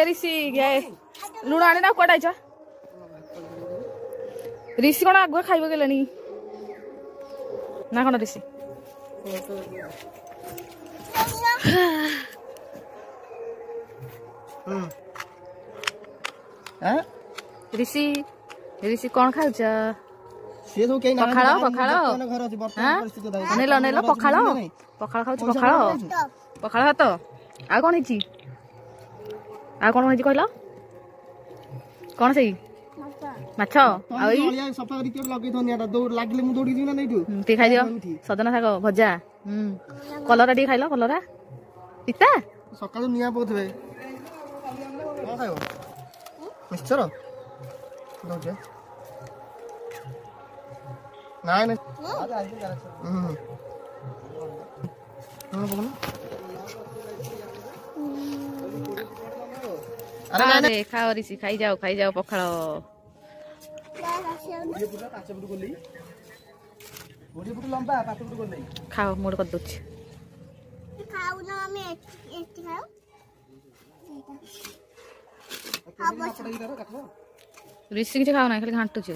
ऋषि लुण आने ना कटाई ऋषि कौन आगुआ खाइब गले ना कौन ऋषि ऋषि ऋषि कौन खाऊ पखाड़ पखाड़ अनेल अनेल पखाड़ पखाड़ खाऊ पखाड़ पखाड़ भात आ कौन है आ कौन है कहल कौन से माछ टे खाई दियो सजना शाग भजा कलरा टे खाइल कलरा पिता सकाळु निया बोथबे कोन खाइबो मिक्सचर दोजे नाय ना अरे खाओ ऋषि खाई जाओ पखाड़ खाओ मोड़ कर दूची ऋषि किसी खाओ ना खाली घांटुची